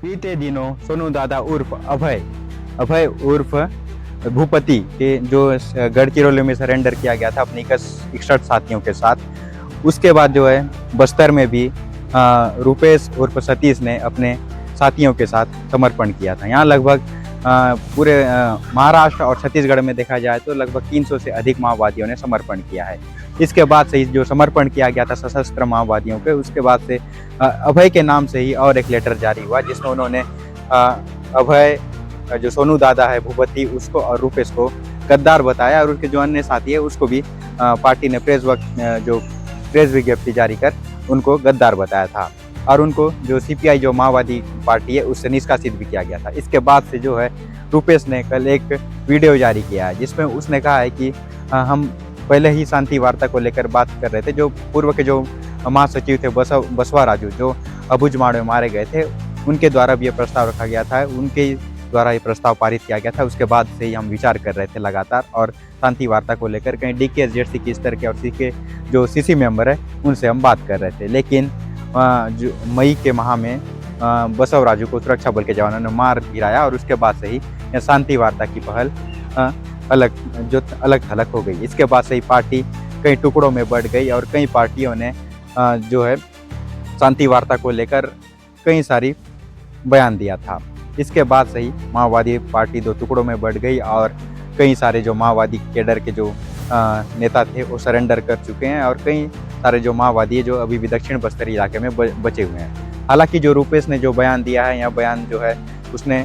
बीते दिनों सोनू दादा उर्फ अभय अभय उर्फ भूपति के जो गढ़चिरौली में सरेंडर किया गया था अपने 61 साथियों के साथ, उसके बाद जो है बस्तर में भी रुपेश उर्फ सतीश ने अपने साथियों के साथ समर्पण किया था। यहाँ लगभग पूरे महाराष्ट्र और छत्तीसगढ़ में देखा जाए तो लगभग 300 से अधिक माओवादियों ने समर्पण किया है। इसके बाद से जो समर्पण किया गया था सशस्त्र माओवादियों के, उसके बाद से अभय के नाम से ही और एक लेटर जारी हुआ जिसमें उन्होंने अभय जो सोनू दादा है भूपति उसको और रुपेश को गद्दार बताया और उसके जो अन्य साथी है उसको भी पार्टी ने प्रेस विज्ञप्ति जारी कर उनको गद्दार बताया था और उनको जो सीपीआई जो माओवादी पार्टी है उससे निष्कासित भी किया गया था। इसके बाद से जो है रुपेश ने कल एक वीडियो जारी किया है जिसमें उसने कहा है कि हम पहले ही शांति वार्ता को लेकर बात कर रहे थे। जो पूर्व के जो महासचिव थे बसवा राजू जो अबुझमाड़ में मारे गए थे उनके द्वारा भी ये प्रस्ताव रखा गया था, उनके द्वारा ये प्रस्ताव पारित किया गया था। उसके बाद से ही हम विचार कर रहे थे लगातार और शांति वार्ता को लेकर कहीं DKSZC की स्तर के और जो CC मेंबर है उनसे हम बात कर रहे थे। लेकिन जो मई के माह में बसव राजू को सुरक्षा बल के जवानों ने मार गिराया और उसके बाद से ही शांति वार्ता की पहल अलग थलग हो गई। इसके बाद से ही पार्टी कई टुकड़ों में बढ़ गई और कई पार्टियों ने जो है शांति वार्ता को लेकर कई सारी बयान दिया था। इसके बाद से ही माओवादी पार्टी दो टुकड़ों में बढ़ गई और कई सारे जो माओवादी केडर के जो नेता थे वो सरेंडर कर चुके हैं और कई सारे जो माओवादी है जो अभी भी दक्षिण बस्तर इलाके में बचे हुए हैं। हालांकि जो रुपेश ने जो बयान दिया है, यह बयान जो है उसने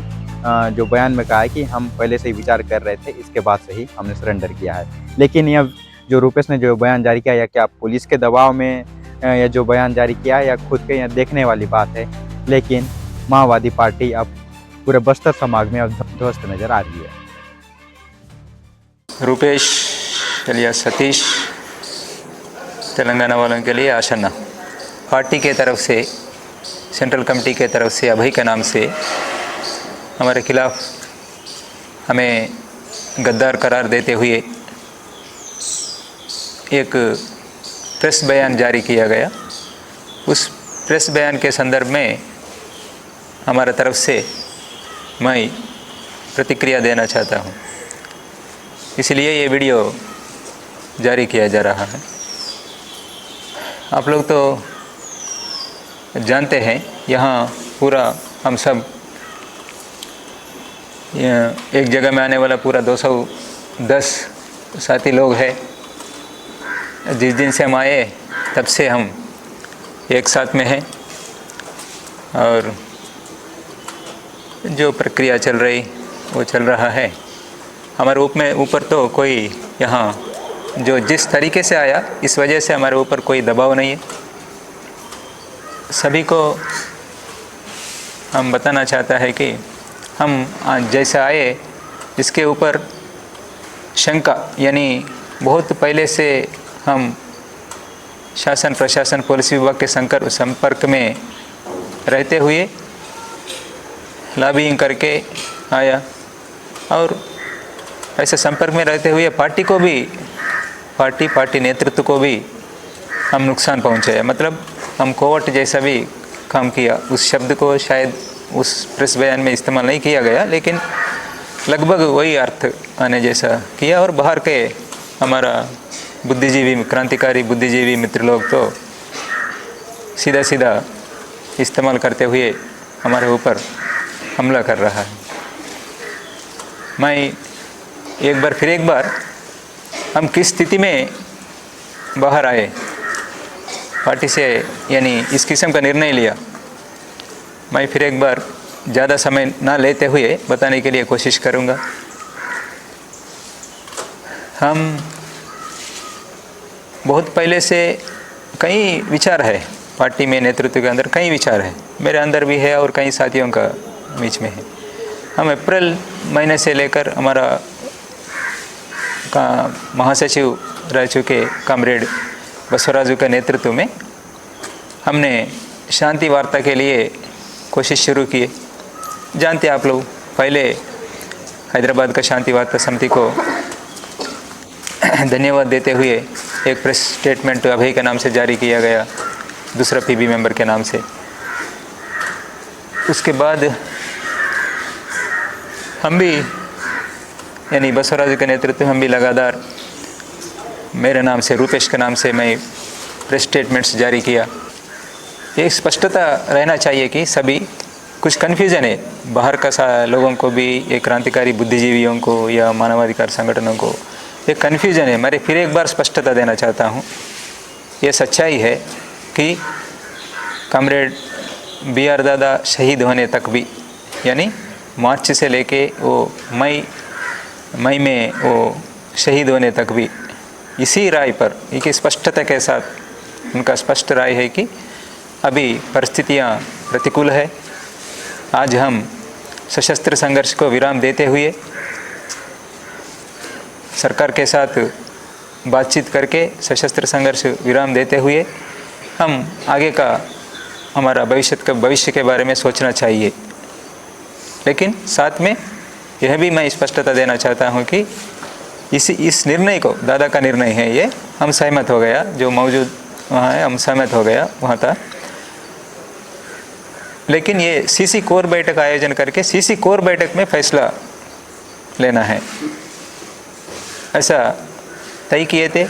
जो बयान में कहा है कि हम पहले से ही विचार कर रहे थे, इसके बाद से ही हमने सरेंडर किया है। लेकिन यह जो रुपेश ने जो बयान जारी किया या क्या पुलिस के दबाव में यह जो बयान जारी किया या खुद के यहाँ देखने वाली बात है, लेकिन माओवादी पार्टी अब पूरे बस्तर समाज में अब ध्वस्त नजर आ रही है। रुपेश चलिए सतीश तेलंगाना वालों के लिए आशना पार्टी के तरफ से सेंट्रल कमेटी के तरफ से अभय के नाम से हमारे खिलाफ हमें गद्दार करार देते हुए एक प्रेस बयान जारी किया गया। उस प्रेस बयान के संदर्भ में हमारे तरफ से मैं प्रतिक्रिया देना चाहता हूँ, इसलिए ये वीडियो जारी किया जा रहा है। आप लोग तो जानते हैं यहाँ पूरा हम सब एक जगह में आने वाला पूरा 210 साथी लोग हैं। जिस दिन से हम आए तब से हम एक साथ में हैं और जो प्रक्रिया चल रही वो चल रहा है। हमारे ऊपर तो कोई यहाँ जो जिस तरीके से आया इस वजह से हमारे ऊपर कोई दबाव नहीं है। सभी को हम बताना चाहता है कि हम जैसा आए इसके ऊपर शंका यानी बहुत पहले से हम शासन प्रशासन पुलिस विभाग के संपर्क में रहते हुए लॉबिंग करके आया और ऐसे संपर्क में रहते हुए पार्टी को भी पार्टी नेतृत्व को भी हम नुकसान पहुंचाया। मतलब हम कोर्ट जैसा भी काम किया। उस शब्द को शायद उस प्रेस बयान में इस्तेमाल नहीं किया गया, लेकिन लगभग वही अर्थ आने जैसा किया। और बाहर के हमारा बुद्धिजीवी क्रांतिकारी बुद्धिजीवी मित्र लोग तो सीधा इस्तेमाल करते हुए हमारे ऊपर हमला कर रहा है। मैं एक बार हम किस स्थिति में बाहर आए पार्टी से यानी इस किस्म का निर्णय लिया, मैं फिर एक बार ज़्यादा समय ना लेते हुए बताने के लिए कोशिश करूँगा। हम बहुत पहले से कई विचार है पार्टी में, नेतृत्व के अंदर कई विचार है, मेरे अंदर भी है और कई साथियों का बीच में है। हम अप्रैल महीने से लेकर हमारा महासचिव रह चुके कॉमरेड बसवराजू के नेतृत्व में हमने शांति वार्ता के लिए कोशिश शुरू किए। जानते आप लोग, पहले हैदराबाद का शांति वार्ता समिति को धन्यवाद देते हुए एक प्रेस स्टेटमेंट अभय के नाम से जारी किया गया, दूसरा PB मेंबर के नाम से। उसके बाद हम भी यानी बसवराज के नेतृत्व में हम भी लगातार मेरे नाम से, रूपेश के नाम से मैं प्रेस स्टेटमेंट्स जारी किया। एक स्पष्टता रहना चाहिए कि सभी कुछ कन्फ्यूज़न है बाहर का लोगों को भी, ये क्रांतिकारी बुद्धिजीवियों को या मानवाधिकार संगठनों को एक कन्फ्यूज़न है। मैं फिर एक बार स्पष्टता देना चाहता हूँ। ये सच्चाई है कि कॉमरेड BR दादा शहीद होने तक भी, यानी मार्च से लेके वो मई में वो शहीद होने तक भी इसी राय पर, एक स्पष्टता के साथ उनका स्पष्ट राय है कि अभी परिस्थितियाँ प्रतिकूल है। आज हम सशस्त्र संघर्ष को विराम देते हुए सरकार के साथ बातचीत करके सशस्त्र संघर्ष विराम देते हुए हम आगे का हमारा भविष्य के बारे में सोचना चाहिए। लेकिन साथ में यह भी मैं स्पष्टता देना चाहता हूँ कि इस निर्णय को, दादा का निर्णय है ये, हम सहमत हो गया, जो मौजूद वहाँ है हम सहमत हो गया वहाँ था। लेकिन ये CC कोर बैठक आयोजन करके CC कोर बैठक में फैसला लेना है, ऐसा तय किए थे।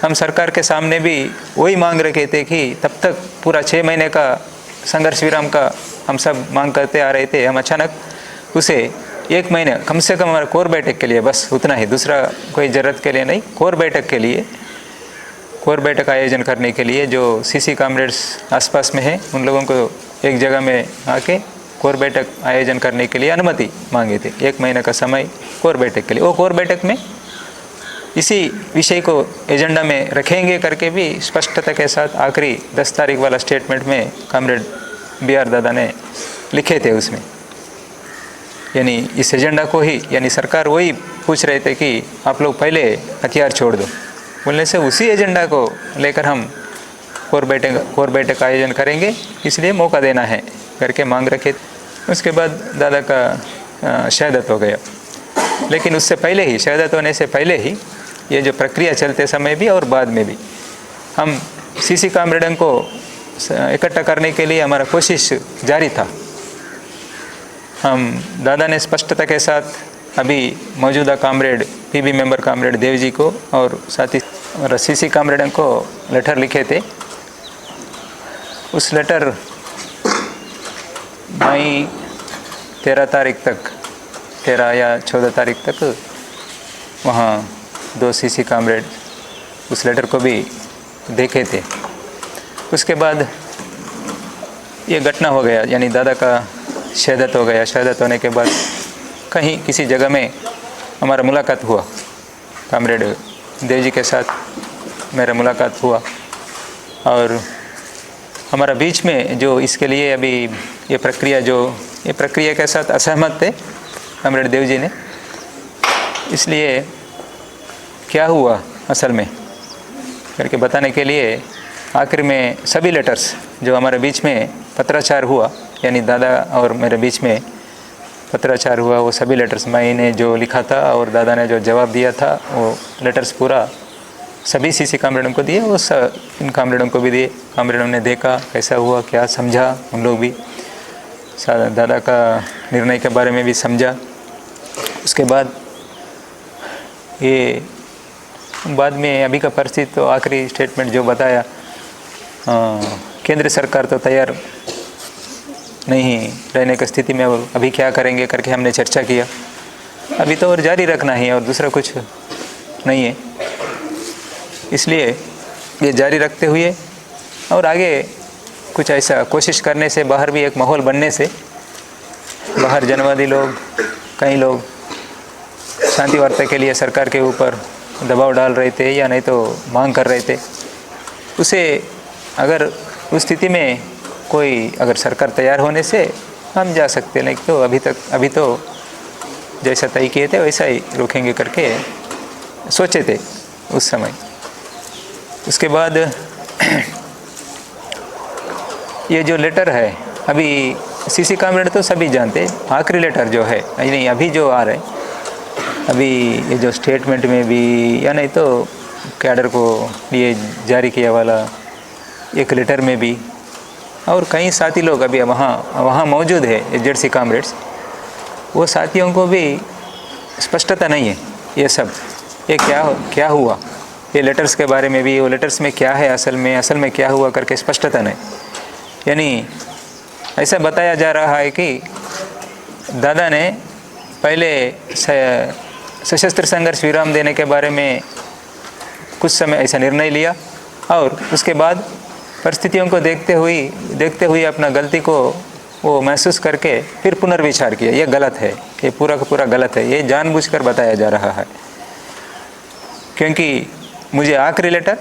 हम सरकार के सामने भी वही मांग रखे थे कि तब तक पूरा 6 महीने का संघर्ष विराम का हम सब मांग करते आ रहे थे। हम अचानक उसे 1 महीने कम से कम हमारा कोर बैठक के लिए, बस उतना ही, दूसरा कोई ज़रूरत के लिए नहीं, कोर बैठक के लिए, कोर बैठक आयोजन करने के लिए जो CC कॉमरेड्स आसपास में हैं उन लोगों को एक जगह में आके कोर बैठक आयोजन करने के लिए अनुमति मांगे थे। 1 महीने का समय कोर बैठक के लिए। वो कोर बैठक में इसी विषय को एजेंडा में रखेंगे करके भी स्पष्टता के साथ आखिरी 10 तारीख वाला स्टेटमेंट में कॉमरेड BR दादा ने लिखे थे उसमें। यानी इस एजेंडा को ही, यानी सरकार वही पूछ रहे थे कि आप लोग पहले हथियार छोड़ दो, बोलने से उसी एजेंडा को लेकर हम कोर बैठक आयोजन करेंगे, इसलिए मौका देना है करके मांग रखे। उसके बाद दादा का शहादत हो गया। लेकिन उससे पहले ही, शहादत होने से पहले ही, ये जो प्रक्रिया चलते समय भी और बाद में भी हम CC कॉमरेडों को इकट्ठा करने के लिए हमारा कोशिश जारी था। हम दादा ने स्पष्टता के साथ अभी मौजूदा comrade PB member comrade Dev ji को और साथ ही CC कॉमरेडों को लेटर लिखे थे। उस लेटर मई 13 तारीख तक, 13 या 14 तारीख तक वहाँ 2 CC कॉमरेड उस लेटर को भी देखे थे। उसके बाद ये घटना हो गया, यानी दादा का शहादत हो गया। शहादत होने के बाद कहीं किसी जगह में हमारा मुलाकात हुआ, कॉमरेड देव जी के साथ मेरा मुलाकात हुआ और हमारा बीच में जो इसके लिए अभी ये प्रक्रिया के साथ असहमत थे कॉमरेड देव जी ने। इसलिए क्या हुआ असल में करके बताने के लिए आखिर में सभी लेटर्स जो हमारे बीच में पत्राचार हुआ, यानी दादा और मेरे बीच में पत्राचार हुआ, वो सभी लेटर्स मैंने जो लिखा था और दादा ने जो जवाब दिया था, वो लेटर्स पूरा सभी CC कॉमरेडों को दिए, वो इन कॉमरेडों को भी दिए। कॉमरेडों ने देखा कैसा हुआ, क्या समझा, उन लोग भी दादा का निर्णय के बारे में भी समझा। उसके बाद ये बाद में अभी का परिस्थिति तो आखिरी स्टेटमेंट जो बताया, केंद्र सरकार तो तैयार नहीं रहने की स्थिति में, और अभी क्या करेंगे करके हमने चर्चा किया। अभी तो और जारी रखना ही है और दूसरा कुछ नहीं है। इसलिए ये जारी रखते हुए और आगे कुछ ऐसा कोशिश करने से, बाहर भी एक माहौल बनने से, बाहर जनवादी लोग, कई लोग शांति वार्ता के लिए सरकार के ऊपर दबाव डाल रहे थे या नहीं तो मांग कर रहे थे। उसे अगर उस स्थिति में कोई, अगर सरकार तैयार होने से हम जा सकते, नहीं तो अभी तो जैसा तय किए थे वैसा ही रोकेंगे करके सोचे थे उस समय। उसके बाद ये जो लेटर है, अभी CC कॉमरेड तो सभी जानते, आखिरी लेटर जो है, नहीं अभी जो आ रहे, अभी ये जो स्टेटमेंट में भी या नहीं तो कैडर को लिए जारी किया वाला एक लेटर में भी और कई साथी लोग अभी वहाँ मौजूद है एचजेडसी कॉमरेड्स, वो साथियों को भी स्पष्टता नहीं है ये सब, ये क्या हुआ, ये लेटर्स के बारे में भी, वो लेटर्स में क्या है असल में क्या हुआ करके स्पष्टता नहीं। यानी ऐसा बताया जा रहा है कि दादा ने पहले सशस्त्र संघर्ष विराम देने के बारे में कुछ समय ऐसा निर्णय लिया और उसके बाद परिस्थितियों को देखते हुए अपना गलती को वो महसूस करके फिर पुनर्विचार किया। ये गलत है, ये पूरा का पूरा गलत है, ये जानबूझकर बताया जा रहा है। क्योंकि मुझे आखिरी लेटर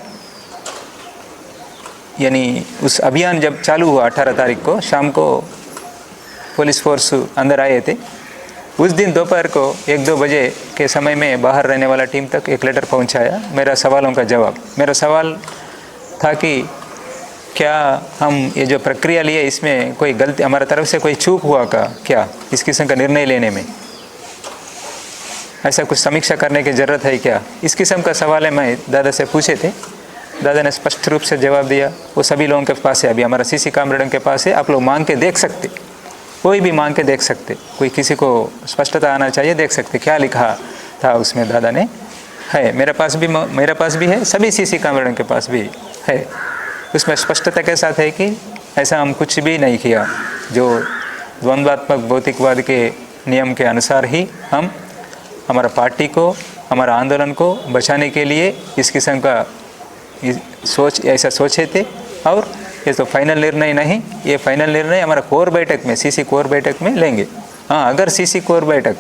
यानी उस अभियान जब चालू हुआ 18 तारीख को शाम को पुलिस फोर्स अंदर आए थे, उस दिन दोपहर को 1-2 बजे के समय में बाहर रहने वाला टीम तक एक लेटर पहुंचाया मेरा सवालों का जवाब। मेरा सवाल था कि क्या हम ये जो प्रक्रिया लिए इसमें कोई गलती हमारी तरफ से कोई चूक हुआ क्या इस किस्म का निर्णय लेने में, ऐसा कुछ समीक्षा करने की ज़रूरत है क्या, इस किस्म का सवाल है मैं दादा से पूछे थे। दादा ने स्पष्ट रूप से जवाब दिया, वो सभी लोगों के पास है, अभी हमारा सीसी कैमरों के पास है, आप लोग मांग के देख सकते, कोई भी मांग के देख सकते, कोई किसी को स्पष्टता आना चाहिए, देख सकते क्या लिखा था उसमें दादा ने, है मेरे पास भी है, सभी सीसी कैमरों के पास भी है। उसमें स्पष्टता के साथ है कि ऐसा हम कुछ भी नहीं किया, जो द्वंद्वात्मक भौतिकवाद के नियम के अनुसार ही हम हमारा पार्टी को, हमारा आंदोलन को बचाने के लिए इस किस्म का ऐसा सोचे थे। और ये तो फाइनल निर्णय नहीं, ये फाइनल निर्णय हमारा कोर बैठक में, सीसी कोर बैठक में लेंगे। हाँ, अगर सीसी कोर बैठक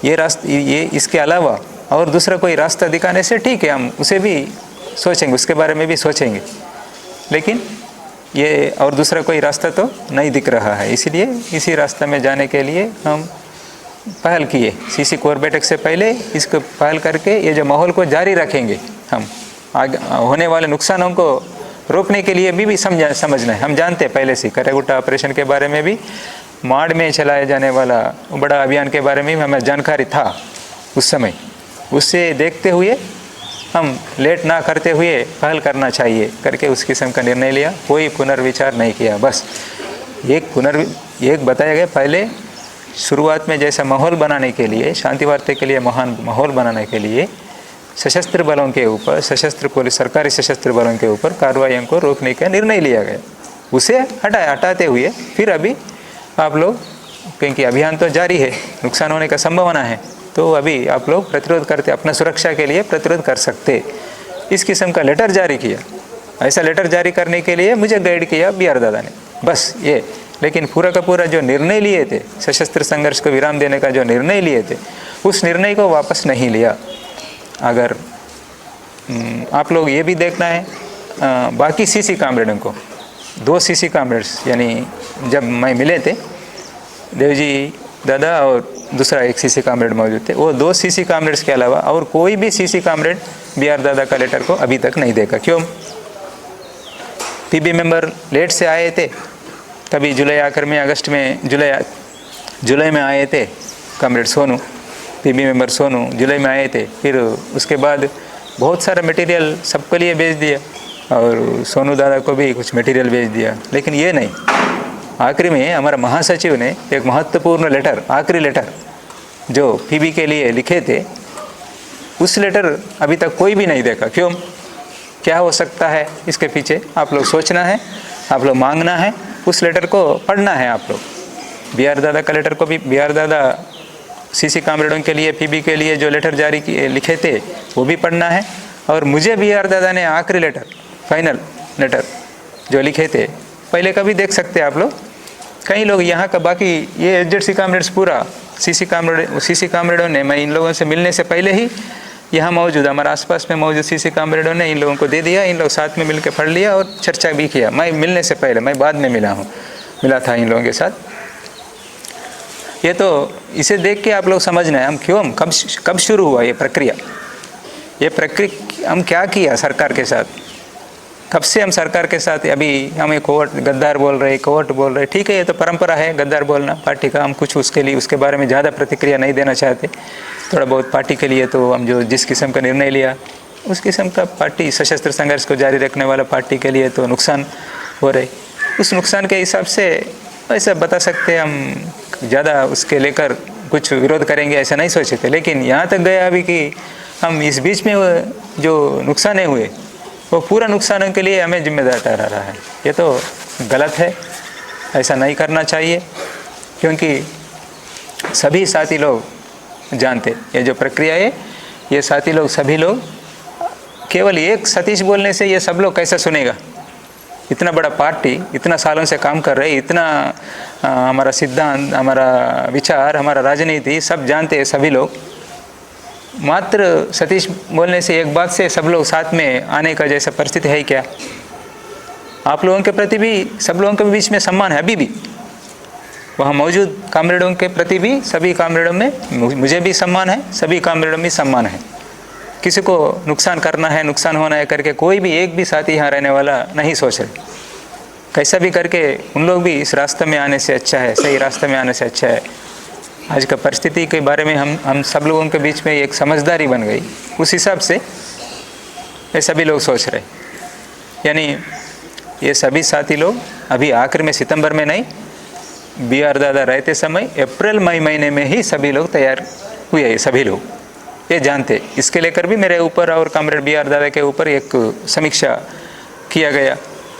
ये इसके अलावा और दूसरा कोई रास्ता दिखाने से ठीक है, हम उसे भी सोचेंगे, उसके बारे में भी सोचेंगे, लेकिन ये और दूसरा कोई रास्ता तो नहीं दिख रहा है। इसलिए इसी रास्ते में जाने के लिए हम पहल किए, सीसी कोर बैठक से पहले इसको पहल करके ये जो माहौल को जारी रखेंगे, हम आगे होने वाले नुकसानों को रोकने के लिए भी समझना है। हम जानते हैं पहले से करेगुट्टा ऑपरेशन के बारे में भी, माड़ में चलाए जाने वाला बड़ा अभियान के बारे में भी हमें जानकारी था उस समय। उससे देखते हुए हम लेट ना करते हुए पहल करना चाहिए करके उस किस्म का निर्णय लिया, कोई पुनर्विचार नहीं किया। बस एक बताया गया, पहले शुरुआत में जैसा माहौल बनाने के लिए, शांति वार्ता के लिए महान माहौल बनाने के लिए सशस्त्र बलों के ऊपर, सरकारी सशस्त्र बलों के ऊपर कार्रवाइयों को रोकने का निर्णय लिया गया। उसे हटाते हुए फिर अभी आप लोग, क्योंकि अभियान तो जारी है, नुकसान होने का संभावना है, तो अभी आप लोग प्रतिरोध करते, अपना सुरक्षा के लिए प्रतिरोध कर सकते, इस किस्म का लेटर जारी किया। ऐसा लेटर जारी करने के लिए मुझे गाइड किया BR दादा ने, बस ये। लेकिन पूरा का पूरा जो निर्णय लिए थे, सशस्त्र संघर्ष को विराम देने का जो निर्णय लिए थे, उस निर्णय को वापस नहीं लिया। अगर आप लोग ये भी देखना है, बाकी सीसी कामरेडों को, 2 सीसी कामरेड्स, यानी जब मैं मिले थे देवजी दादा और दूसरा एक सीसी कामरेड मौजूद थे, वो 2 सीसी कामरेड्स के अलावा और कोई भी सीसी कामरेड BR दादा का लेटर को अभी तक नहीं देखा। क्यों? PB मेंबर लेट से आए थे, कभी जुलाई आखिर में, अगस्त में, जुलाई में आए थे comrade Sonu, PB member Sonu जुलाई में आए थे। फिर उसके बाद बहुत सारा मटेरियल सबके लिए भेज दिया और सोनू दादा को भी कुछ मटेरियल भेज दिया, लेकिन ये नहीं। आखिरी में हमारा महासचिव ने एक महत्वपूर्ण लेटर, आखिरी लेटर जो PB के लिए लिखे थे, उस लेटर अभी तक कोई भी नहीं देखा। क्यों? क्या हो सकता है इसके पीछे? आप लोग सोचना है, आप लोग मांगना है, उस लेटर को पढ़ना है आप लोग। BR दादा का लेटर को भी, BR दादा सीसी कामरेडों के लिए, PB के लिए जो लेटर जारी किए लिखे थे, वो भी पढ़ना है। और मुझे BR दादा ने आखिरी लेटर, फाइनल लेटर जो लिखे थे, पहले का भी देख सकते हैं आप लोग। कई लोग यहाँ का, बाकी ये एचजेडसी कामरेड्स पूरा सीसी कामरेडों ने, मैं इन लोगों से मिलने से पहले ही यहाँ मौजूद, हमारे आसपास में मौजूद सीसी कामरेडों ने इन लोगों को दे दिया, इन लोग साथ में मिलकर पढ़ लिया और चर्चा भी किया। मैं मिलने से पहले, मैं बाद में मिला था इन लोगों के साथ। ये तो इसे देख के आप लोग समझना है, हम कब शुरू हुआ ये प्रक्रिया हम क्या किया सरकार के साथ, कब से हम सरकार के साथ। अभी हमें कोर्ट गद्दार बोल रहे, ठीक है, ये तो परंपरा है गद्दार बोलना पार्टी का। हम कुछ उसके बारे में ज़्यादा प्रतिक्रिया नहीं देना चाहते। थोड़ा बहुत पार्टी के लिए तो हम जिस किस्म का निर्णय लिया, उस किस्म का पार्टी, सशस्त्र संघर्ष को जारी रखने वाला पार्टी के लिए तो नुकसान हो रहे, उस नुकसान के हिसाब से ऐसा बता सकते हैं हम, ज़्यादा उसके लेकर कुछ विरोध करेंगे ऐसा नहीं सोचे थे। लेकिन यहाँ तक गया अभी कि हम इस बीच में जो नुकसान हुए वो पूरा नुकसानों के लिए हमें जिम्मेदार ठहरा रहा है। ये तो गलत है, ऐसा नहीं करना चाहिए, क्योंकि सभी साथी लोग जानते ये जो प्रक्रिया है, ये साथी लोग सभी लोग, केवल एक सतीश बोलने से ये सब लोग कैसा सुनेगा। इतना बड़ा पार्टी इतना सालों से काम कर रहे, इतना हमारा सिद्धांत, हमारा विचार, हमारा राजनीति सब जानते हैं सभी लोग। मात्र सतीश बोलने से, एक बात से सब लोग साथ में आने का जैसा परिस्थिति है क्या? आप लोगों के प्रति भी, सब लोगों के बीच में सम्मान है अभी भी। वहाँ मौजूद कामरेडों के प्रति भी, सभी कामरेडों में मुझे भी सम्मान है, सभी कामरेडों में सम्मान है। किसी को नुकसान करना है, नुकसान होना है करके कोई भी एक भी साथी यहाँ रहने वाला नहीं सोच रहे। कैसा भी करके उन लोग भी इस रास्ते में आने से अच्छा है, सही रास्ते में आने से अच्छा है। आज का परिस्थिति के बारे में हम सब लोगों के बीच में एक समझदारी बन गई, उस हिसाब से ये सभी लोग सोच रहे। यानी ये सभी साथी लोग अभी आखिर में, सितंबर में नहीं, BR दादा रहते समय अप्रैल मई महीने में ही सभी लोग तैयार हुए। ये सभी लोग ये जानते। इसके लेकर भी मेरे ऊपर और कॉमरेड BR दादा के ऊपर एक समीक्षा किया गया।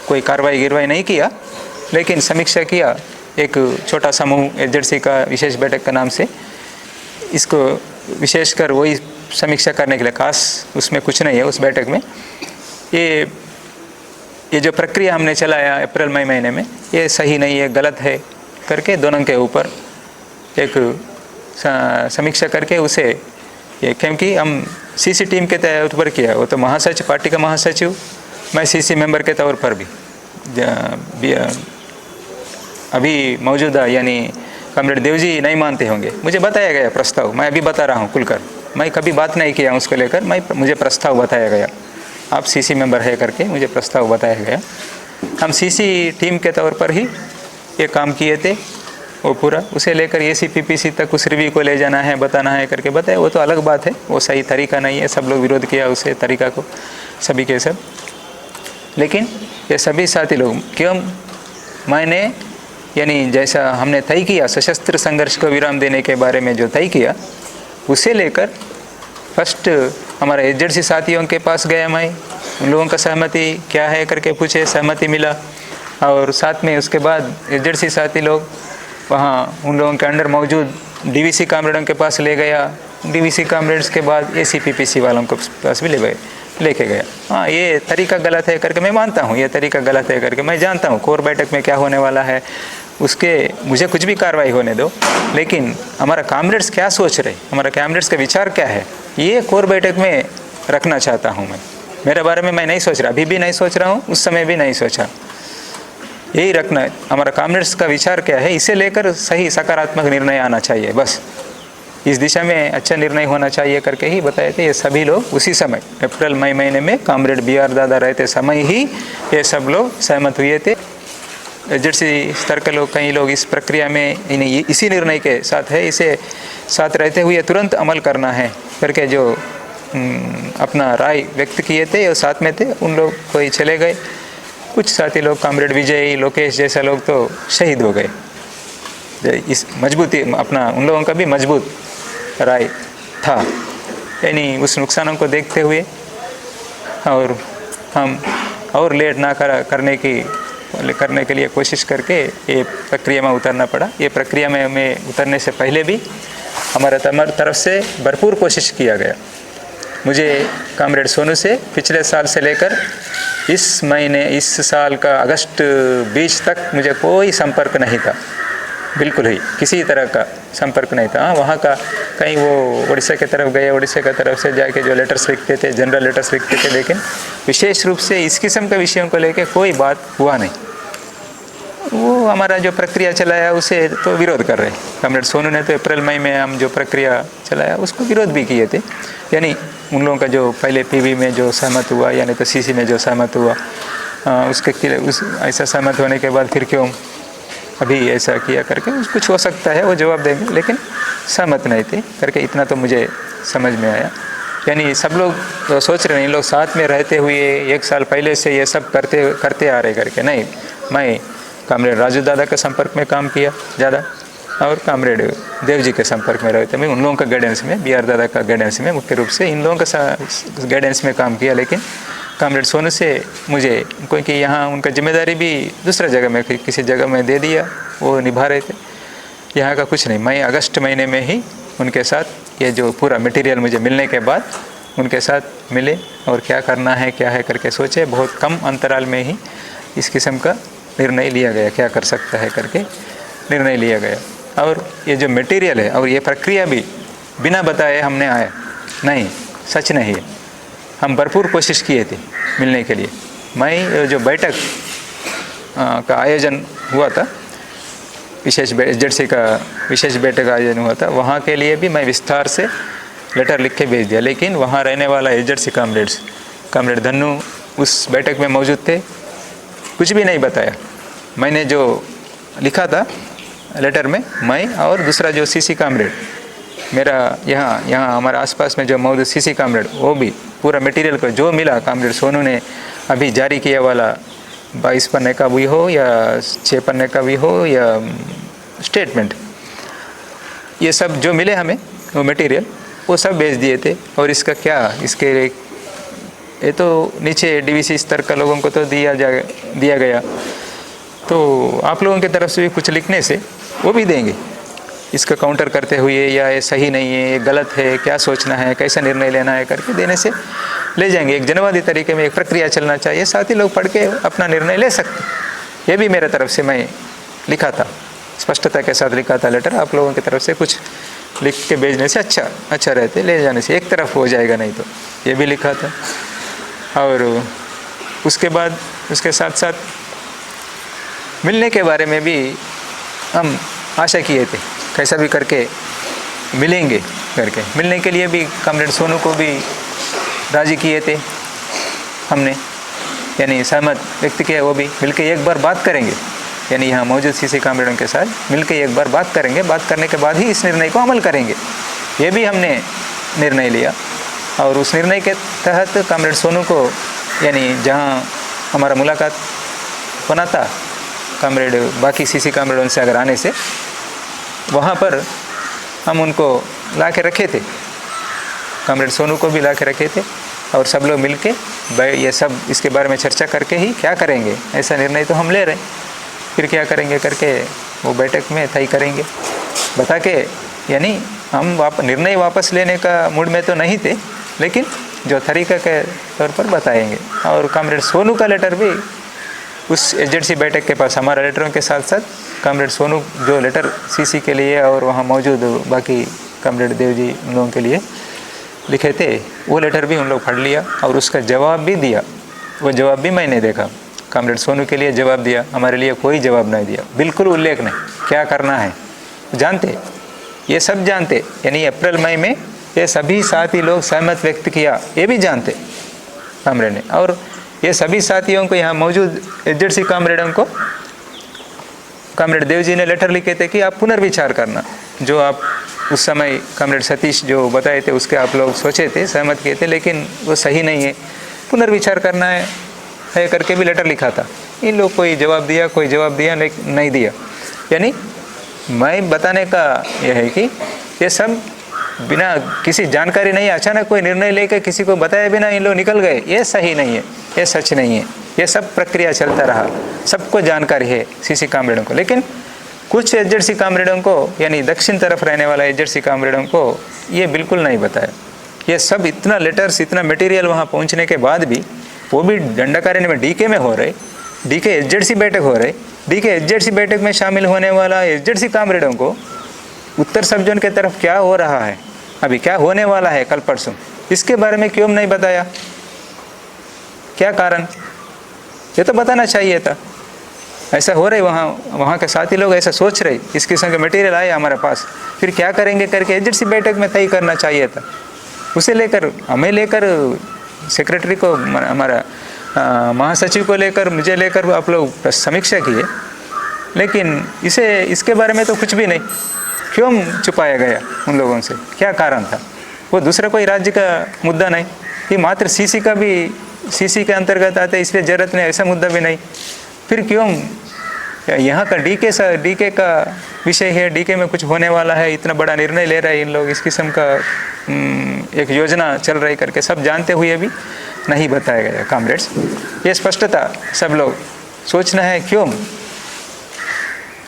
कोई कार्रवाई गिरवाई नहीं किया, लेकिन समीक्षा किया। एक छोटा समूह एचजेडसी का विशेष बैठक के नाम से, इसको विशेषकर वही समीक्षा करने के लिए, खास उसमें कुछ नहीं है उस बैठक में। ये जो प्रक्रिया हमने चलाया अप्रैल मई महीने में, ये सही नहीं है, गलत है करके दोनों के ऊपर एक समीक्षा करके उसे ये, क्योंकि हम CC टीम के तौर पर किया, वो तो महासचिव, पार्टी का महासचिव, मैं CC मेंबर के तौर पर भी अभी मौजूदा, यानी कॉमरेड देवजी नहीं मानते होंगे, मुझे बताया गया प्रस्ताव, मैं अभी बता रहा हूँ खुलकर, मैं कभी बात नहीं किया उसको लेकर, मुझे प्रस्ताव बताया गया, आप CC मेंबर है करके मुझे प्रस्ताव बताया गया। हम CC टीम के तौर पर ही ये काम किए थे, वो पूरा उसे लेकर ACPPC तक उस रिव्यू को ले जाना है, बताना है करके बताया। वो तो अलग बात है, वो सही तरीका नहीं है, सब लोग विरोध किया उसे तरीका को, सभी के सब। लेकिन ये सभी साथी लोग क्यों, मैंने यानी जैसा हमने तय किया सशस्त्र संघर्ष को विराम देने के बारे में जो तय किया, उसे लेकर फर्स्ट हमारे एचजेडसी साथियों के पास गया मैं, उन लोगों का सहमति क्या है करके पूछे, सहमति मिला। और साथ में उसके बाद एचजेडसी साथी लोग वहाँ उन लोगों के अंडर मौजूद DVC कामरेडों के पास ले गया, DVC कामरेड्स के बाद ACPPC वालों के पास भी लेके गया। हाँ, ये तरीका गलत है करके मैं मानता हूँ, ये तरीका गलत है करके मैं जानता हूँ। कोर बैठक में क्या होने वाला है उसके, मुझे कुछ भी कार्रवाई होने दो, लेकिन हमारा कामरेड्स क्या सोच रहे, हमारा कामरेड्स का विचार क्या है, ये कोर बैठक में रखना चाहता हूँ मैं। मेरे बारे में मैं नहीं सोच रहा, अभी भी नहीं सोच रहा हूँ, उस समय भी नहीं सोचा। यही रखना है, हमारा कामरेड्स का विचार क्या है, इसे लेकर सही सकारात्मक निर्णय आना चाहिए, बस इस दिशा में अच्छा निर्णय होना चाहिए करके ही बताए थे। ये सभी लोग उसी समय अप्रैल मई महीने में कॉमरेड BR दादा रहते समय ही ये सब लोग सहमत हुए थे। एचजेडसी स्तर के लोग, कई लोग इस प्रक्रिया में इन्हें इसी निर्णय के साथ है, इसे साथ रहते हुए तुरंत अमल करना है करके जो अपना राय व्यक्त किए थे, वो साथ में थे। उन लोग कोई चले गए, कुछ साथी लोग कॉमरेड विजय, लोकेश जैसा लोग तो शहीद हो गए। इस मजबूती अपना उन लोगों का भी मजबूत राय था, यानी उस नुकसानों को देखते हुए और हम और लेट ना करने के लिए कोशिश करके ये प्रक्रिया में उतरना पड़ा। ये प्रक्रिया में हमें उतरने से पहले भी हमारे तरफ से भरपूर कोशिश किया गया। मुझे कॉमरेड सोनू से पिछले साल से लेकर इस साल का अगस्त 20 तक मुझे कोई संपर्क नहीं था, बिल्कुल ही किसी तरह का संपर्क नहीं था। वहाँ का कहीं वो उड़ीसा की तरफ गए, उड़ीसा की तरफ से जाके जो लेटर्स लिखते थे, जनरल लेटर्स लिखते थे, लेकिन विशेष रूप से इस किस्म के विषयों को लेकर कोई बात हुआ नहीं। वो हमारा जो प्रक्रिया चलाया उसे तो विरोध कर रहे। कॉमरेड सोनू ने तो अप्रैल मई में हम जो प्रक्रिया चलाया उसको विरोध भी किए थे, यानी उन लोगों का जो पहले PV में जो सहमत हुआ, यानी तो CC में जो सहमत हुआ, ऐसा सहमत होने के बाद फिर क्यों अभी ऐसा किया करके कुछ हो सकता है, वो जवाब देंगे, लेकिन सहमत नहीं थे करके इतना तो मुझे समझ में आया। यानी सब लोग तो सोच रहे हैं, लोग साथ में रहते हुए 1 साल पहले से ये सब करते आ रहे करके, नहीं, मैं कामरेड राजू दादा के संपर्क में काम किया ज़्यादा, और कामरेड देव जी के संपर्क में रहे थे। मैं उन लोगों का गाइडेंस में, बी आर दादा का गाइडेंस में मुख्य रूप से इन लोगों का गाइडेंस में काम किया। लेकिन कामरेड सोनू से मुझे, क्योंकि यहाँ उनका जिम्मेदारी भी दूसरा जगह में किसी जगह में दे दिया, वो निभा रहे थे, यहाँ का कुछ नहीं। मैं अगस्त महीने में ही उनके साथ ये जो पूरा मटेरियल मुझे मिलने के बाद उनके साथ मिले और क्या करना है क्या है करके सोचे। बहुत कम अंतराल में ही इस किस्म का निर्णय लिया गया, क्या कर सकता है करके निर्णय लिया गया। और ये जो मटेरियल है और ये प्रक्रिया भी बिना बताए हमने आया नहीं, सच नहीं है। हम भरपूर कोशिश किए थे मिलने के लिए। मैं जो बैठक का आयोजन हुआ था, विशेष एसजेडसी का विशेष बैठक का आयोजन हुआ था, वहाँ के लिए भी मैं विस्तार से लेटर लिख के भेज दिया। लेकिन वहाँ रहने वाला एसजेडसी कामरेड्स, कामरेड धन्नू उस बैठक में मौजूद थे, कुछ भी नहीं बताया। मैंने जो लिखा था लेटर में, मैं और दूसरा जो सीसी कामरेड मेरा यहाँ हमारे आसपास में जो मौजूद सीसी कामरेड, वो भी पूरा मटेरियल को जो मिला कामरेड सोनू ने अभी जारी किया वाला 22 पन्ने का भी हो या 6 पन्ने का भी हो या स्टेटमेंट, ये सब जो मिले हमें वो मटेरियल वो सब भेज दिए थे। और इसका क्या, इसके ये तो नीचे डीवीसी स्तर का लोगों को तो दिया गया, तो आप लोगों की तरफ से भी कुछ लिखने से वो भी देंगे, इसका काउंटर करते हुए या ये सही नहीं है, ये गलत है, क्या सोचना है, कैसा निर्णय लेना है करके देने से ले जाएंगे। एक जनवादी तरीके में एक प्रक्रिया चलना चाहिए, साथ ही लोग पढ़ के अपना निर्णय ले सकते। ये भी मेरे तरफ से मैं लिखा था, स्पष्टता के साथ लिखा था लेटर। आप लोगों की तरफ से कुछ लिख के भेजने से अच्छा रहते, ले जाने से एक तरफ हो जाएगा, नहीं तो ये भी लिखा था। और उसके बाद उसके साथ साथ मिलने के बारे में भी हम आशा किए थे, कैसा भी करके मिलेंगे करके। मिलने के लिए भी कामरेड सोनू को भी राजी किए थे हमने, यानी सहमत व्यक्त किया, वो भी मिलके एक बार बात करेंगे, यानी यहाँ मौजूद सीसी कामरेडों के साथ मिलके एक बार बात करेंगे, बात करने के बाद ही इस निर्णय को अमल करेंगे। ये भी हमने निर्णय लिया। और उस निर्णय के तहत कामरेड सोनू को, यानी जहाँ हमारा मुलाकात होना था कामरेड बाकी सीसी कामरेडों से अगर आने से, वहाँ पर हम उनको ला के रखे थे, कामरेड सोनू को भी ला के रखे थे। और सब लोग मिलके ये सब इसके बारे में चर्चा करके ही क्या करेंगे, ऐसा निर्णय तो हम ले रहे हैं, फिर क्या करेंगे करके वो बैठक में तय करेंगे बता के। यानी हम निर्णय वापस लेने का मूड में तो नहीं थे, लेकिन जो तरीका के तौर पर बताएंगे। और कामरेड सोनू का लेटर भी उस एसजेडसी बैठक के पास, हमारा लेटरों के साथ साथ कामरेड सोनू जो लेटर सीसी के लिए और वहाँ मौजूद बाकी कामरेड देव जी उन लोगों के लिए लिखे थे, वो लेटर भी उन लोग पढ़ लिया और उसका जवाब भी दिया। वो जवाब भी मैंने देखा, कामरेड सोनू के लिए जवाब दिया, हमारे लिए कोई जवाब नहीं दिया, बिल्कुल उल्लेख नहीं, क्या करना है जानते, ये सब जानते। यानी अप्रैल मई में ये सभी साथी लोग सहमत व्यक्त किया, ये भी जानते कामरेड ने। और ये सभी साथियों को, यहाँ मौजूद एसजेडसी कामरेडों को कामरेड देव जी ने लेटर लिखे थे कि आप पुनर्विचार करना, जो आप उस समय कामरेड सतीश जो बताए थे उसके आप लोग सोचे थे, सहमत किए थे, लेकिन वो सही नहीं है, पुनर्विचार करना है करके भी लेटर लिखा था। इन लोग कोई जवाब दिया नहीं दिया। यानी मैं बताने का यह है कि ये सब बिना किसी जानकारी नहीं, अचानक कोई निर्णय लेकर किसी को बताए बिना इन लोग निकल गए, ये सही नहीं है, ये सच नहीं है। ये सब प्रक्रिया चलता रहा, सबको जानकारी है सीसी कामरेडों को, लेकिन कुछ एसजेडसी कामरेडों को, यानी दक्षिण तरफ रहने वाला एसजेडसी कामरेडों को ये बिल्कुल नहीं बताया। ये सब इतना लेटर्स, इतना मटेरियल वहाँ पहुँचने के बाद भी, वो भी दंडाकारण्य में डीके में हो रहे, डीके एसजेडसी बैठक हो रही, डीके एसजेडसी बैठक में शामिल होने वाला एसजेडसी कामरेडों को उत्तर सब जोन के तरफ क्या हो रहा है, अभी क्या होने वाला है कल परसों, इसके बारे में क्यों नहीं बताया, क्या कारण, ये तो बताना चाहिए था। ऐसा हो रही, वहाँ के साथी लोग ऐसा सोच रहे, इस किस्म के मटेरियल आए हमारे पास, फिर क्या करेंगे करके एसजेडसी बैठक में तय करना चाहिए था। उसे लेकर, हमें लेकर, सेक्रेटरी को, हमारा महासचिव को लेकर, मुझे लेकर आप लोग समीक्षा किए, लेकिन इसके बारे में तो कुछ भी नहीं। क्यों छुपाया गया उन लोगों से, क्या कारण था? वो दूसरा कोई राज्य का मुद्दा नहीं, ये मात्र सीसी के अंतर्गत आते, इसलिए जरूरत नहीं, ऐसा मुद्दा भी नहीं। फिर क्यों यहाँ का डीके का विषय है, डीके में कुछ होने वाला है, इतना बड़ा निर्णय ले रहे हैं इन लोग, इस किस्म का एक योजना चल रही करके सब जानते हुए भी नहीं बताया गया। कॉमरेड्स, ये स्पष्टता सब लोग सोचना है। क्यों?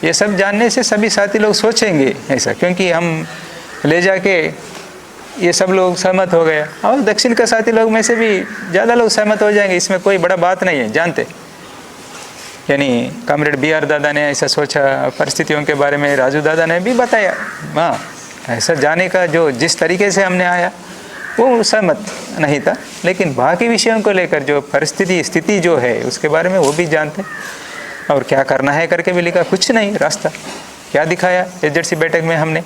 ये सब जानने से सभी साथी लोग सोचेंगे ऐसा, क्योंकि हम ले जाके ये सब लोग सहमत हो गया और दक्षिण का साथी लोग में से भी ज़्यादा लोग सहमत हो जाएंगे, इसमें कोई बड़ा बात नहीं है, जानते। यानी कॉमरेड BR दादा ने ऐसा सोचा, परिस्थितियों के बारे में राजू दादा ने भी बताया। हाँ, ऐसा जाने का जो जिस तरीके से हमने आया वो सहमत नहीं था, लेकिन बाकी विषयों को लेकर जो स्थिति जो है उसके बारे में वो भी जानते और क्या करना है करके भी लिखा। कुछ नहीं, रास्ता क्या दिखाया एचजेडसी बैठक में हमने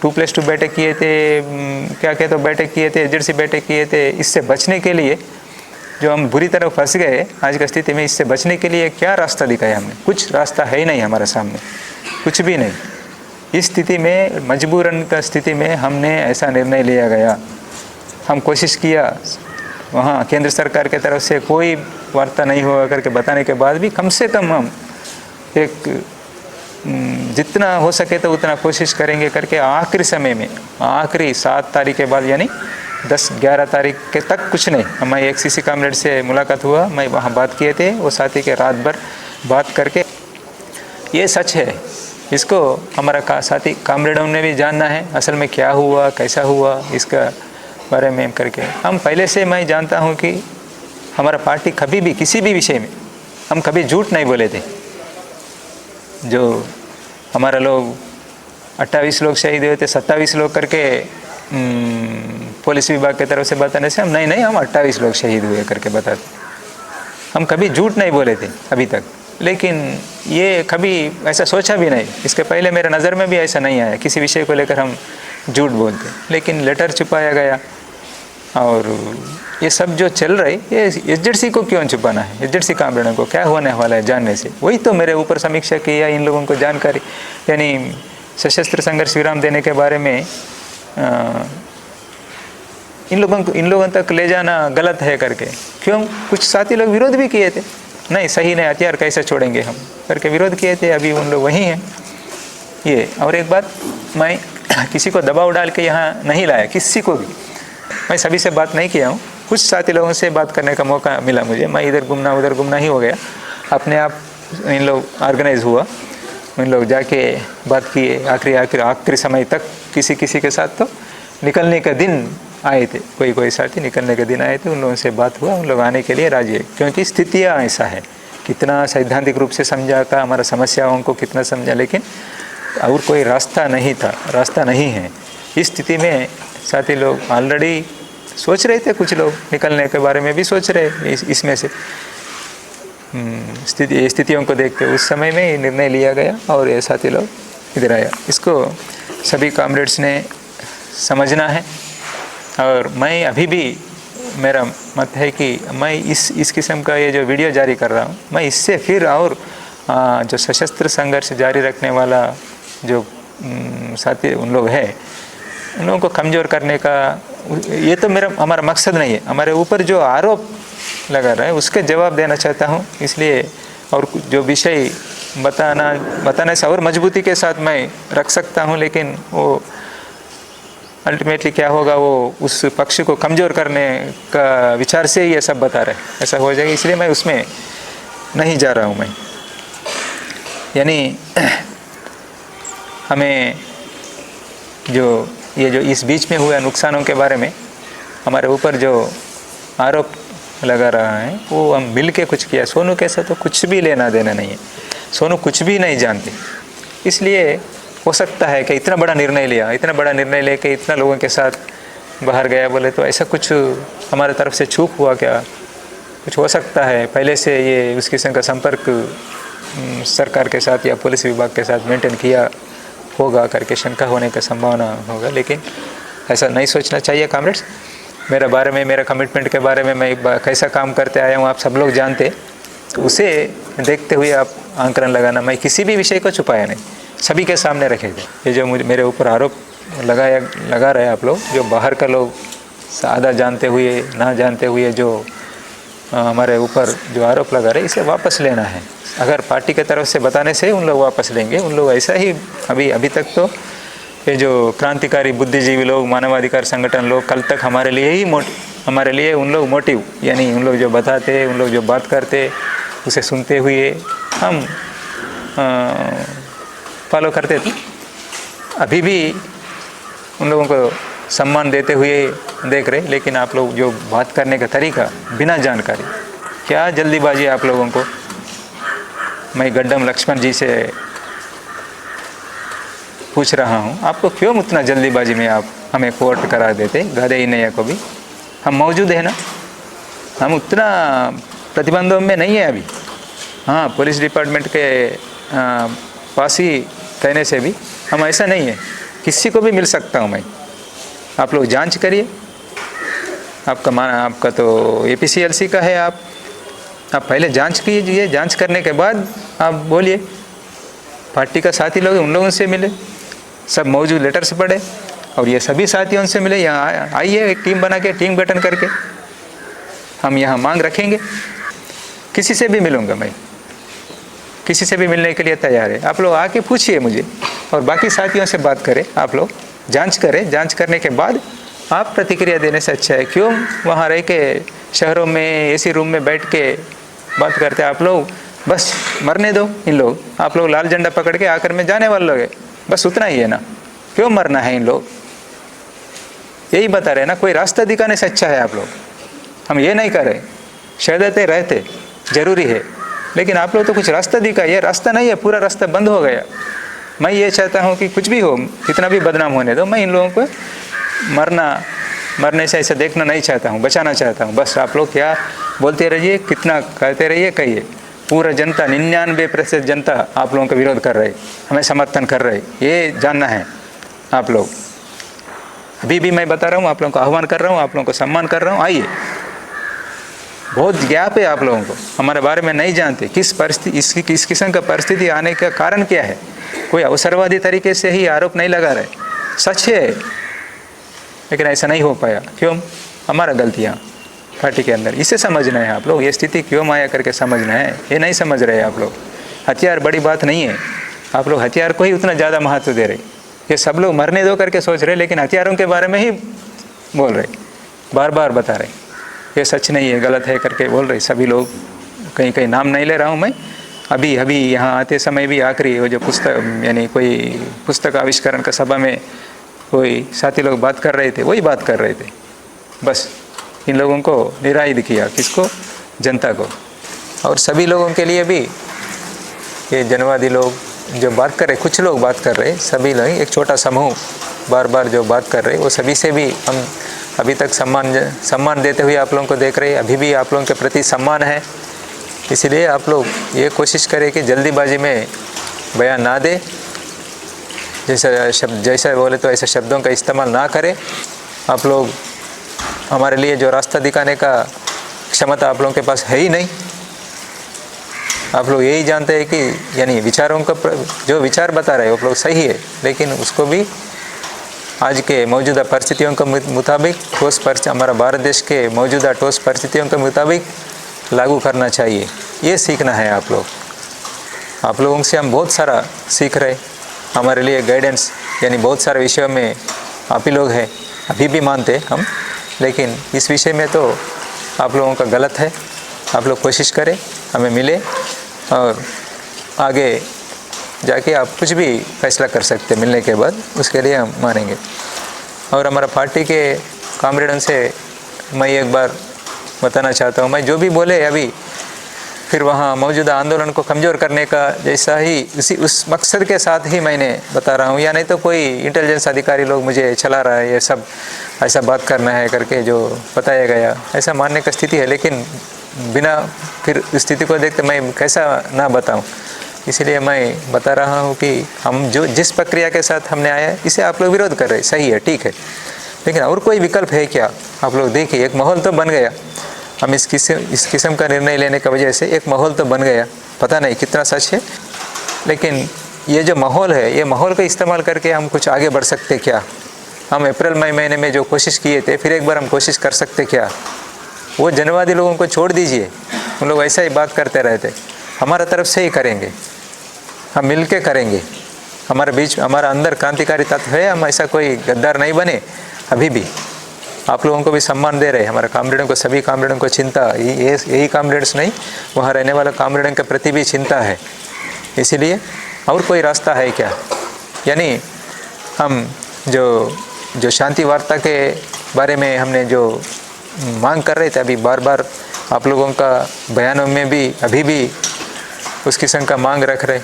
2+2 बैठक किए थे, क्या क्या तो बैठक किए थे, एचजेडसी बैठक किए थे। इससे बचने के लिए जो हम बुरी तरह फंस गए आज की स्थिति में, इससे बचने के लिए क्या रास्ता दिखाया हमने? कुछ रास्ता है ही नहीं हमारे सामने, कुछ भी नहीं। इस स्थिति में, मजबूरन का स्थिति में हमने ऐसा निर्णय लिया गया। हम कोशिश किया, वहाँ केंद्र सरकार के तरफ से कोई वार्ता नहीं हुआ करके बताने के बाद भी कम से कम हम एक जितना हो सके तो उतना कोशिश करेंगे करके आखिरी समय में, आखिरी 7 तारीख के बाद यानी 10-11 तारीख के तक कुछ नहीं। हमारी एक CC कॉमरेड से मुलाकात हुआ, मैं वहाँ बात किए थे, वो साथी के रात भर बात करके ये सच है, इसको हमारा साथी कॉमरेडों ने भी जानना है असल में क्या हुआ, कैसा हुआ, इसका बारे में करके। हम पहले से मैं जानता हूँ कि हमारा पार्टी कभी भी किसी भी विषय में हम कभी झूठ नहीं बोले थे। जो हमारा लोग 28 लोग शहीद हुए थे, 27 लोग करके पुलिस विभाग की तरफ से बताने से हम नहीं हम 28 लोग शहीद हुए करके बताते। हम कभी झूठ नहीं बोले थे अभी तक, लेकिन ये कभी ऐसा सोचा भी नहीं। इसके पहले मेरे नज़र में भी ऐसा नहीं आया किसी विषय को लेकर हम झूठ बोलते, लेकिन लेटर छुपाया गया। और ये सब जो चल रही ये एचजेडसी को क्यों छुपाना है? एचजेडसी कॉमरेडों को क्या होने वाला है जानने से? वही तो मेरे ऊपर समीक्षा किया, इन लोगों को जानकारी, यानी सशस्त्र संघर्ष विराम देने के बारे में इन लोगों तक ले जाना गलत है करके। क्यों? कुछ साथी लोग विरोध भी किए थे, नहीं सही नहीं, हथियार कैसे छोड़ेंगे हम करके विरोध किए थे। अभी उन लोग वहीं हैं ये। और एक बात, मैं किसी को दबाव डाल के यहाँ नहीं लाया, किसी को भी। मैं सभी से बात नहीं किया हूँ, कुछ साथी लोगों से बात करने का मौका मिला मुझे, मैं इधर घूमना उधर घूमना ही हो गया। अपने आप इन लोग ऑर्गेनाइज हुआ, इन लोग जाके बात किए, आखिरी समय तक किसी के साथ तो निकलने का दिन आए थे, कोई साथी निकलने के दिन आए थे, उन लोगों से बात हुआ, उन लोग आने के लिए राजी है। क्योंकि स्थितियाँ ऐसा है, कितना सैद्धांतिक रूप से समझा था, हमारा समस्याओं को कितना समझा, लेकिन और कोई रास्ता नहीं था, रास्ता नहीं है। इस स्थिति में साथी लोग ऑलरेडी सोच रहे थे, कुछ लोग निकलने के बारे में भी सोच रहे इसमें से स्थितियों को देखते उस समय में ये निर्णय लिया गया और ये साथी लोग इधर आया। इसको सभी कॉमरेड्स ने समझना है। और मैं अभी भी, मेरा मत है कि मैं इस किस्म का ये जो वीडियो जारी कर रहा हूँ, मैं इससे फिर और जो सशस्त्र संघर्ष जारी रखने वाला जो साथी उन लोग हैं, उन लोगों को कमज़ोर करने का ये तो हमारा मकसद नहीं है। हमारे ऊपर जो आरोप लगा रहा है उसके जवाब देना चाहता हूँ, इसलिए और जो विषय बताने से और मजबूती के साथ मैं रख सकता हूँ, लेकिन वो अल्टीमेटली क्या होगा, वो उस पक्ष को कमज़ोर करने का विचार से ही ये सब बता रहे हैं, ऐसा हो जाएगा। इसलिए मैं उसमें नहीं जा रहा हूँ। मैं यानी हमें जो इस बीच में हुए नुकसानों के बारे में हमारे ऊपर जो आरोप लगा रहा है वो हम मिल के कुछ किया। सोनू के साथ तो कुछ भी लेना देना नहीं है, सोनू कुछ भी नहीं जानते। इसलिए हो सकता है कि इतना बड़ा निर्णय लेके इतना लोगों के साथ बाहर गया बोले तो ऐसा कुछ हमारे तरफ से चूक हुआ क्या, कुछ हो सकता है। पहले से ये उस किस्म का संपर्क सरकार के साथ या पुलिस विभाग के साथ मेंटेन किया होगा करके शंका होने का संभावना होगा, लेकिन ऐसा नहीं सोचना चाहिए। कॉमरेड्स, मेरे बारे में, मेरा कमिटमेंट के बारे में मैं कैसा काम करते आया हूँ आप सब लोग जानते, उसे देखते हुए आप आंकलन लगाना। मैं किसी भी विषय को छुपाया नहीं, सभी के सामने रखे थे। ये जो मेरे ऊपर आरोप लगा रहे आप लोग, जो बाहर का लोग आधा जानते हुए ना जानते हुए जो हमारे ऊपर जो आरोप लगा रहे इसे वापस लेना है। अगर पार्टी के तरफ से बताने से उन लोग वापस लेंगे, उन लोग ऐसा ही अभी तक तो ये जो क्रांतिकारी बुद्धिजीवी लोग, मानवाधिकार संगठन लोग कल तक हमारे लिए उन लोग मोटिव, यानी उन लोग जो बताते, उन लोग जो बात करते उसे सुनते हुए हम फॉलो करते थे। अभी भी उन लोगों को सम्मान देते हुए देख रहे, लेकिन आप लोग जो बात करने का तरीका बिना जानकारी, क्या जल्दीबाजी है आप लोगों को। मैं गड्डम लक्ष्मण जी से पूछ रहा हूँ, आपको क्यों उतना जल्दीबाजी में आप हमें कोर्ट करा देते, गधे ही नहीं को भी। हम मौजूद है ना, हम उतना प्रतिबंधों में नहीं है अभी। हाँ, पुलिस डिपार्टमेंट के पास ही कहने से भी हम ऐसा नहीं है, किसी को भी मिल सकता हूँ मैं। आप लोग जांच करिए, आपका तो APCLC का है, आप पहले जांच कीजिए, जांच करने के बाद आप बोलिए। पार्टी का साथी लोग, उन लोगों से मिले, सब मौजूद लेटर्स पढ़े और ये सभी साथियों से मिले। यहाँ आइए, एक टीम बना के, टीम गठन करके हम यहाँ मांग रखेंगे। किसी से भी मिलूँगा मैं, किसी से भी मिलने के लिए तैयार है। आप लोग आके पूछिए मुझे और बाकी साथियों से बात करें, आप लोग जांच करें। जांच करने के बाद आप प्रतिक्रिया देने से अच्छा है क्यों वहाँ रह के शहरों में AC रूम में बैठ के बात करते। आप लोग बस मरने दो इन लोग, आप लोग लाल झंडा पकड़ के आकर में जाने वाले लोग हैं, बस उतना ही है ना। क्यों मरना है इन लोग, यही बता रहे ना। कोई रास्ता दिखाने से अच्छा है आप लोग, हम ये नहीं कर रहे। शहदते रहते जरूरी है, लेकिन आप लोग तो कुछ रास्ता दिखाइए। ये रास्ता नहीं है, पूरा रास्ता बंद हो गया। मैं ये चाहता हूँ कि कुछ भी हो, कितना भी बदनाम होने दो, मैं इन लोगों को मरने से ऐसा देखना नहीं चाहता हूँ, बचाना चाहता हूँ। बस आप लोग क्या बोलते रहिए, कितना कहते रहिए, कहिए। पूरा जनता, 99% जनता आप लोगों का विरोध कर रही, हमें समर्थन कर रही, ये जानना है आप लोग। अभी भी मैं बता रहा हूँ, आप लोगों को आह्वान कर रहा हूँ, आप लोगों को सम्मान कर रहा हूँ, आइए। बहुत ज्ञाप है आप लोगों को, हमारे बारे में नहीं जानते किस परिस्थिति, किस किस्म का परिस्थिति आने का कारण क्या है। कोई अवसरवादी तरीके से ही आरोप नहीं लगा रहे, सच है, लेकिन ऐसा नहीं हो पाया। क्यों, हमारा गलतियाँ पार्टी के अंदर, इसे समझना है आप लोग। ये स्थिति क्यों आया करके समझना है, ये नहीं समझ रहे आप लोग। हथियार बड़ी बात नहीं है, आप लोग हथियार को ही उतना ज़्यादा महत्व दे रहे। ये सब लोग मरने दो करके सोच रहे, लेकिन हथियारों के बारे में ही बोल रहे, बार बार बता रहे ये सच नहीं है, गलत है करके बोल रहे सभी लोग। कहीं नाम नहीं ले रहा हूँ मैं। अभी यहाँ आते समय भी आखिरी वो जो पुस्तक, यानी कोई पुस्तक आविष्करण का सभा में कोई साथी लोग बात कर रहे थे, वही बात कर रहे थे। बस इन लोगों को निरायुध किया, किसको, जनता को। और सभी लोगों के लिए भी ये जनवादी लोग जो बात कर रहे, कुछ लोग बात कर रहे, सभी लोग, एक छोटा समूह बार बार जो बात कर रहे, वो सभी से भी हम अभी तक सम्मान देते हुए आप लोगों को देख रहे हैं। अभी भी आप लोगों के प्रति सम्मान है, इसलिए आप लोग ये कोशिश करें कि जल्दीबाजी में बयान ना दे। जैसा बोले तो ऐसे शब्दों का इस्तेमाल ना करें। आप लोग हमारे लिए जो रास्ता दिखाने का क्षमता आप लोगों के पास है ही नहीं। आप लोग यही जानते हैं कि यानी विचारों का जो विचार बता रहे हैं वो लोग सही है, लेकिन उसको भी आज के मौजूदा परिस्थितियों के मुताबिक, हमारा भारत देश के मौजूदा ठोस परिस्थितियों के मुताबिक लागू करना चाहिए। ये सीखना है आप लोग। आप लोगों से हम बहुत सारा सीख रहे, हमारे लिए गाइडेंस, यानी बहुत सारे विषयों में आप ही लोग हैं। अभी भी मानते हम, लेकिन इस विषय में तो आप लोगों का गलत है। आप लोग कोशिश करें, हमें मिले और आगे जाके आप कुछ भी फैसला कर सकते हैं मिलने के बाद, उसके लिए हम मानेंगे। और हमारा पार्टी के कामरेडों से मैं एक बार बताना चाहता हूँ, मैं जो भी बोले अभी फिर वहाँ मौजूदा आंदोलन को कमज़ोर करने का जैसा ही उस मकसद के साथ ही मैंने बता रहा हूँ, या नहीं तो कोई इंटेलिजेंस अधिकारी लोग मुझे चला रहा है ये सब ऐसा बात करना है करके जो बताया गया, ऐसा मानने का स्थिति है। लेकिन बिना फिर स्थिति को देखते मैं कैसा ना बताऊँ, इसलिए मैं बता रहा हूँ कि हम जिस प्रक्रिया के साथ हमने आया है इसे आप लोग विरोध कर रहे, सही है, ठीक है, लेकिन और कोई विकल्प है क्या? आप लोग देखिए, एक माहौल तो बन गया। हम इस किस्म का निर्णय लेने की वजह से एक माहौल तो बन गया, पता नहीं कितना सच है, लेकिन ये जो माहौल है, ये माहौल का इस्तेमाल करके हम कुछ आगे बढ़ सकते क्या? हम अप्रैल मई महीने में जो कोशिश किए थे, फिर एक बार हम कोशिश कर सकते क्या? वो जनवादी लोगों को छोड़ दीजिए, उन लोग ऐसा ही बात करते रहते। हमारा तरफ से ही करेंगे, हम मिल के करेंगे। हमारे बीच, हमारा अंदर क्रांतिकारी तत्व है, हम ऐसा कोई गद्दार नहीं बने। अभी भी आप लोगों को भी सम्मान दे रहे हैं, हमारे कामरेडों को, सभी कामरेडों को चिंता, यही कामरेड्स नहीं, वहाँ रहने वाला कामरेडों के प्रति भी चिंता है। इसीलिए और कोई रास्ता है क्या? यानी हम जो शांति वार्ता के बारे में हमने जो मांग कर रहे थे, अभी बार बार आप लोगों का बयानों में भी अभी भी उस किस्म का मांग रख रहे,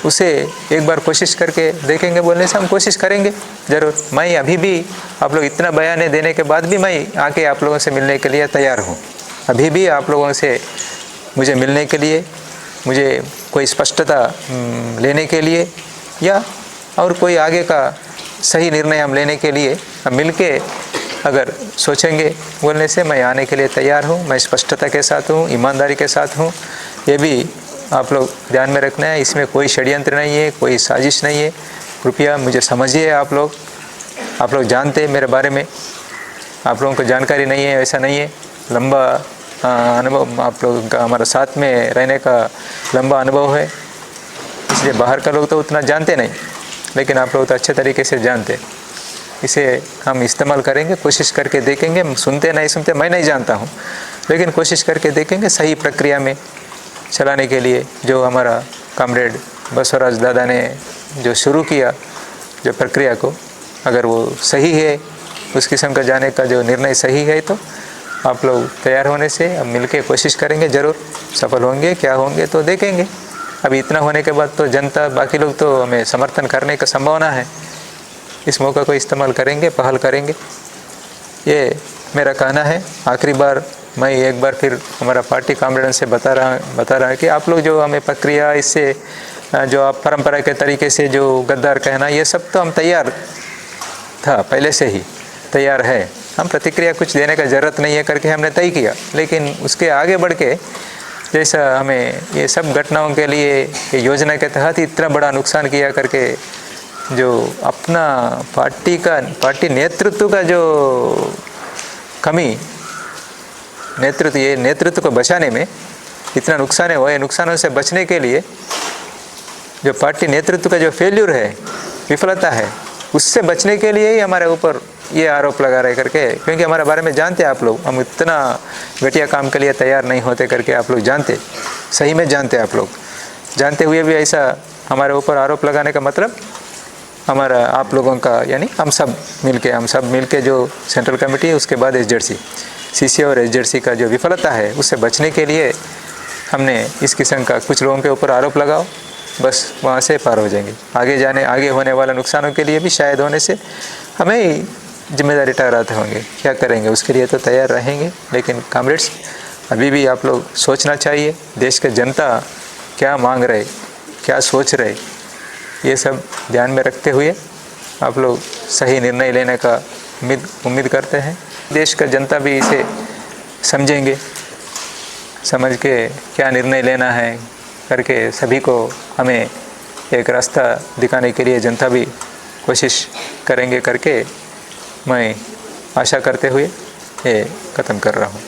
उसे एक बार कोशिश करके देखेंगे। बोलने से हम कोशिश करेंगे ज़रूर। मैं अभी भी आप लोग इतना बयान देने के बाद भी मैं आके आप लोगों से मिलने के लिए तैयार हूँ। अभी भी आप लोगों से मुझे मिलने के लिए, मुझे कोई स्पष्टता लेने के लिए या और कोई आगे का सही निर्णय हम लेने के लिए हम मिल के अगर सोचेंगे बोलने से मैं आने के लिए तैयार हूँ। मैं स्पष्टता के साथ हूँ, ईमानदारी के साथ हूँ। ये भी आप लोग ध्यान में रखना है, इसमें कोई षड्यंत्र नहीं है, कोई साजिश नहीं है। कृपया मुझे समझिए। आप लोग जानते हैं मेरे बारे में, आप लोगों को जानकारी नहीं है ऐसा नहीं है। लंबा अनुभव आप लोगों का, हमारा साथ में रहने का लंबा अनुभव है, इसलिए बाहर का लोग तो उतना जानते नहीं, लेकिन आप लोग तो अच्छे तरीके से जानते। इसे हम इस्तेमाल करेंगे, कोशिश करके देखेंगे। सुनते नहीं सुनते मैं नहीं जानता हूँ, लेकिन कोशिश करके देखेंगे सही प्रक्रिया में चलाने के लिए। जो हमारा कामरेड बसवराज दादा ने जो शुरू किया जो प्रक्रिया को, अगर वो सही है, उस किस्म का जाने का जो निर्णय सही है, तो आप लोग तैयार होने से हम मिलके कोशिश करेंगे। ज़रूर सफल होंगे, क्या होंगे तो देखेंगे। अभी इतना होने के बाद तो जनता, बाकी लोग तो हमें समर्थन करने का संभावना है। इस मौका को इस्तेमाल करेंगे, पहल करेंगे, ये मेरा कहना है। आखिरी बार मैं एक बार फिर हमारा पार्टी कामरेडों से बता रहा है कि आप लोग जो हमें प्रक्रिया, इससे जो आप परंपरा के तरीके से जो गद्दार कहना, ये सब तो हम तैयार था, पहले से ही तैयार है। हम प्रतिक्रिया कुछ देने का ज़रूरत नहीं है करके हमने तय किया, लेकिन उसके आगे बढ़ के जैसा हमें ये सब घटनाओं के लिए ये योजना के तहत इतना बड़ा नुकसान किया करके, जो अपना पार्टी नेतृत्व का जो कमी, नेतृत्व को बचाने में इतना नुकसान हुआ है, नुकसानों से बचने के लिए जो पार्टी नेतृत्व का जो फेल्यूर है, विफलता है, उससे बचने के लिए ही हमारे ऊपर ये आरोप लगा रहे करके, क्योंकि हमारे बारे में जानते आप लोग, हम इतना घटिया काम के लिए तैयार नहीं होते करके आप लोग जानते, सही में जानते। आप लोग जानते हुए भी ऐसा हमारे ऊपर आरोप लगाने का मतलब हमारा, आप लोगों का, यानी हम सब मिलके जो सेंट्रल कमेटी है, उसके बाद एसजेडसी, सीसी और एसजेडसी का जो विफलता है, उससे बचने के लिए हमने इस किस्म का कुछ लोगों के ऊपर आरोप लगाओ, बस वहाँ से पार हो जाएंगे। आगे होने वाला नुकसानों के लिए भी शायद होने से हमें ही जिम्मेदारी ठहराते होंगे। क्या करेंगे उसके लिए तो तैयार रहेंगे, लेकिन कामरेड्स अभी भी आप लोग सोचना चाहिए, देश के जनता क्या मांग रहे, क्या सोच रहे, ये सब ध्यान में रखते हुए आप लोग सही निर्णय लेने का उम्मीद करते हैं। देश का जनता भी इसे समझेंगे, समझ के क्या निर्णय लेना है करके सभी को हमें एक रास्ता दिखाने के लिए जनता भी कोशिश करेंगे करके मैं आशा करते हुए ये ख़त्म कर रहा हूँ।